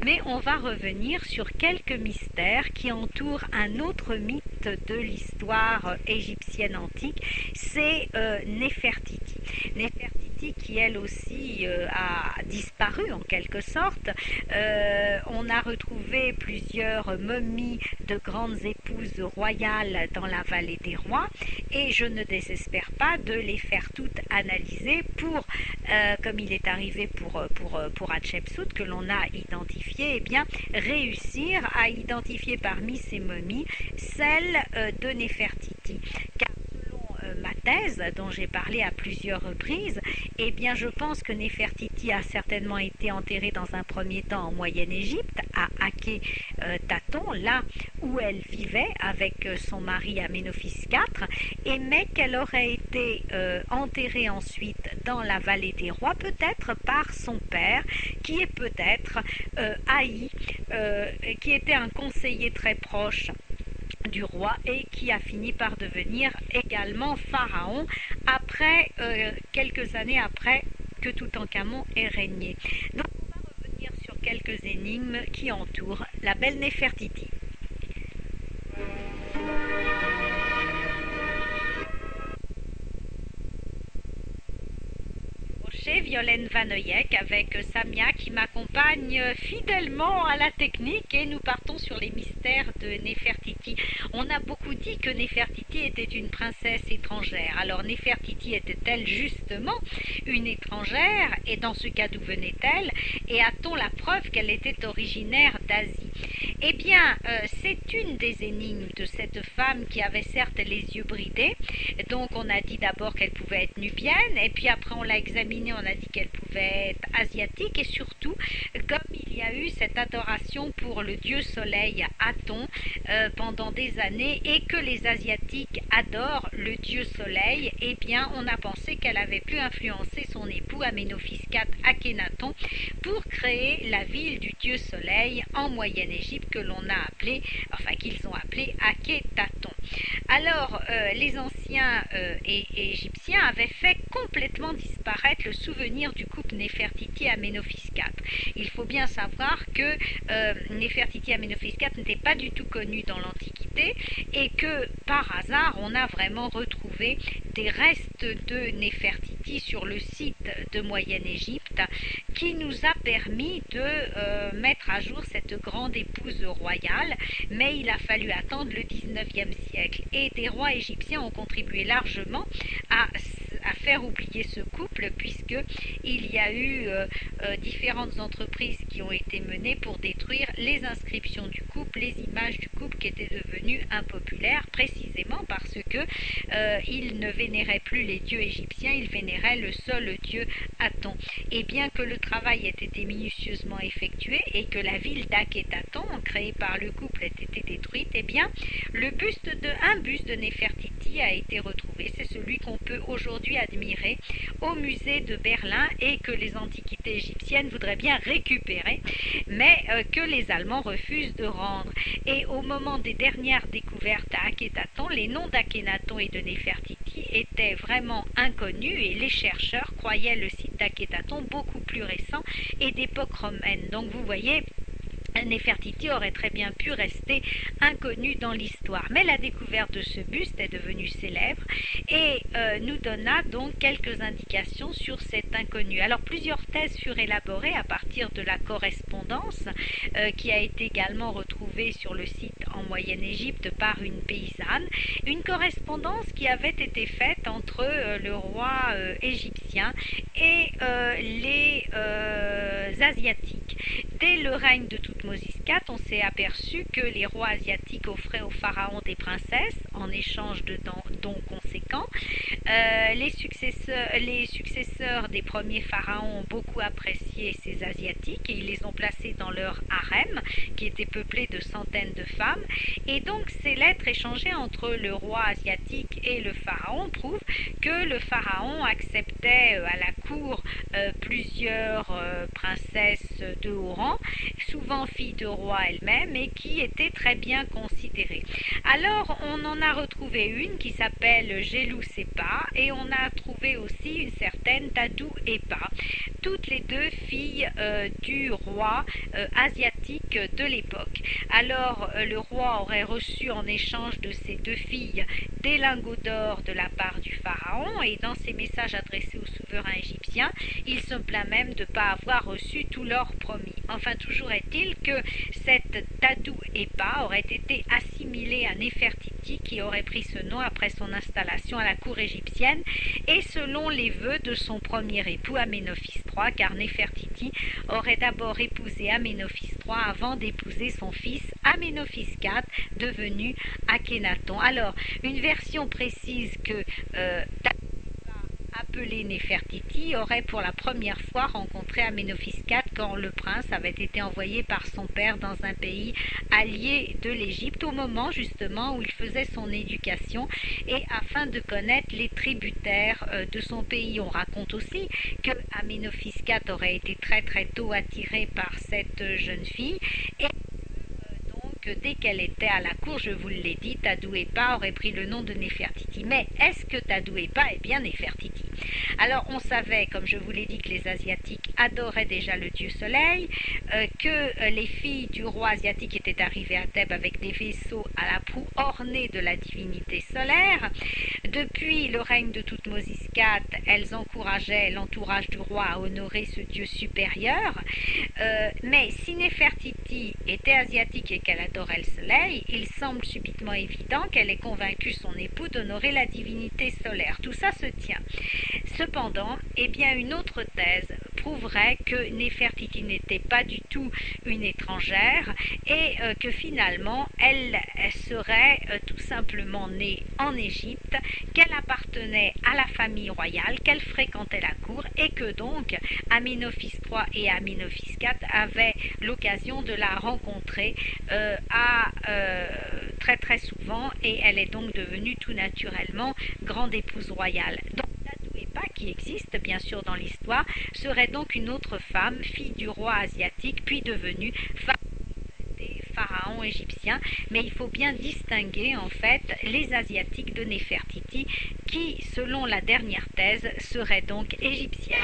mais on va revenir sur quelques mystères qui entourent un autre mythe de l'histoire égyptienne antique, c'est Néfertiti. Néfertiti qui elle aussi a disparu en quelque sorte. On a retrouvé plusieurs momies de grandes épouses royales dans la vallée des rois et je ne désespère pas de les faire toutes analyser pour, comme il est arrivé pour Hatshepsut que l'on a identifié, eh bien réussir à identifier parmi ces momies celle de Néfertiti. Car ma thèse, dont j'ai parlé à plusieurs reprises, eh bien je pense que Néfertiti a certainement été enterrée dans un premier temps en Moyenne-Égypte, à Akhénaton, là où elle vivait avec son mari Amenophis IV, et mais qu'elle aurait été enterrée ensuite dans la vallée des rois, peut-être par son père, qui est peut-être Haï, qui était un conseiller très proche du roi et qui a fini par devenir également pharaon après quelques années après que Toutankhamon ait régné. Donc on va revenir sur quelques énigmes qui entourent la belle Néfertiti. Violaine Vanoyek avec Samia qui m'accompagne fidèlement à la technique et nous partons sur les mystères de Néfertiti. On a beaucoup dit que Néfertiti était une princesse étrangère. Alors Néfertiti était-elle justement une étrangère et dans ce cas d'où venait-elle et a-t-on la preuve qu'elle était originaire d'Asie? Eh bien c'est une des énigmes de cette femme qui avait certes les yeux bridés. Donc on a dit d'abord qu'elle pouvait être nubienne et puis après on l'a examinée, on a dit qu'elle pouvait être asiatique et surtout comme il y a eu cette adoration pour le dieu soleil Aton pendant des années et que les asiatiques adorent le dieu soleil, eh bien on a pensé qu'elle avait pu influencer son époux Amenophis IV Akhénaton pour créer la ville du dieu soleil en Moyenne-Égypte que l'on a appelée, enfin qu'ils ont appelée Akhétaton. Alors les anciens égyptiens avaient fait complètement disparaître le souvenir du couple Néfertiti-Amenophis IV. Il faut bien savoir que Néfertiti-Amenophis IV n'était pas du tout connu dans l'Antiquité et que par hasard on a vraiment retrouvé des restes de Néfertiti sur le site de Moyenne-Égypte qui nous a permis de mettre à jour cette grande épouse royale, mais il a fallu attendre le 19e siècle et des rois égyptiens ont contribué largement à faire oublier ce couple puisque il y a eu différentes entreprises qui ont été menées pour détruire les inscriptions du couple, les images du couple qui étaient devenues impopulaires précisément parce que ils ne vénéraient plus les dieux égyptiens, ils vénéraient le seul dieu Aton. Et bien que le travail ait été minutieusement effectué et que la ville d'Akhétaton créée par le couple ait été détruite, eh bien un buste de Néfertiti a été retrouvé. C'est celui qu'on peut aujourd'hui admirer au musée de Berlin et que les antiquités égyptiennes voudraient bien récupérer, mais que les Allemands refusent de rendre. Et au moment des dernières découvertes à Akhétaton, les noms d'Akhénaton et de Néfertiti étaient vraiment inconnus et les chercheurs croyaient le site d'Akhétaton beaucoup plus récent et d'époque romaine. Donc vous voyez, Néfertiti aurait très bien pu rester inconnue dans l'histoire. Mais la découverte de ce buste est devenue célèbre et nous donna donc quelques indications sur cet inconnu. Alors plusieurs thèses furent élaborées à partir de la correspondance qui a été également retrouvée sur le site en Moyenne-Égypte par une paysanne. Une correspondance qui avait été faite entre le roi égyptien et les Asiatiques. Dès le règne de Toutmose IV, on s'est aperçu que les rois asiatiques offraient aux pharaons des princesses en échange de dons conséquents. Les successeurs des premiers pharaons ont beaucoup apprécié ces asiatiques et ils les ont placés dans leur harem qui était peuplé de centaines de femmes. Et donc ces lettres échangées entre le roi asiatique et le pharaon prouvent que le pharaon acceptait à la cour plusieurs princesses de haut rang, souvent filles de rois elles-mêmes et qui étaient très bien considérées. Alors on en a retrouvé trouvé une qui s'appelle Gelousepa et on a trouvé aussi une certaine Tadouepa, toutes les deux filles du roi asiatique de l'époque. Alors le roi aurait reçu en échange de ces deux filles des lingots d'or de la part du pharaon, et dans ses messages adressés au souverain égyptien, il se plaint même de ne pas avoir reçu tout l'or promis. Enfin, toujours est-il que cette Tadouepa aurait été assimilée à Néfertiti, qui aurait pris ce nom après son installation à la cour égyptienne, et selon les vœux de son premier époux Aménophis III, car Néfertiti aurait d'abord épousé Aménophis III avant d'épouser son fils Aménophis IV, devenu Akhénaton. Alors, une version précise que appelé Néfertiti, aurait pour la première fois rencontré Aménophis IV quand le prince avait été envoyé par son père dans un pays allié de l'Égypte au moment justement où il faisait son éducation et afin de connaître les tributaires de son pays. On raconte aussi que Aménophis IV aurait été très tôt attiré par cette jeune fille et dès qu'elle était à la cour, je vous l'ai dit, Tadouepa aurait pris le nom de Néfertiti. Mais est-ce que Tadouepa est bien Néfertiti? Alors on savait, comme je vous l'ai dit, que les Asiatiques adoraient déjà le dieu soleil, que les filles du roi asiatique étaient arrivées à Thèbes avec des vaisseaux à la proue ornés de la divinité solaire. Depuis le règne de Thoutmôsis IV, elles encourageaient l'entourage du roi à honorer ce dieu supérieur. Mais si Néfertiti était asiatique et qu'elle adorait le soleil, il semble subitement évident qu'elle ait convaincu son époux d'honorer la divinité solaire. Tout ça se tient. Cependant, eh bien, une autre thèse prouverait que Néfertiti n'était pas du tout une étrangère et que finalement elle serait tout simplement née en Égypte, qu'elle appartenait à la famille royale, qu'elle fréquentait la cour et que donc Aménophis III et Aménophis IV avaient l'occasion de la rencontrer très souvent, et elle est donc devenue tout naturellement grande épouse royale. Donc Tadouepa, qui existe bien sûr dans l'histoire, serait donc une autre femme, fille du roi asiatique, puis devenue femme des pharaons égyptiens. Mais il faut bien distinguer en fait les Asiatiques de Néfertiti, qui, selon la dernière thèse, seraient donc égyptiennes.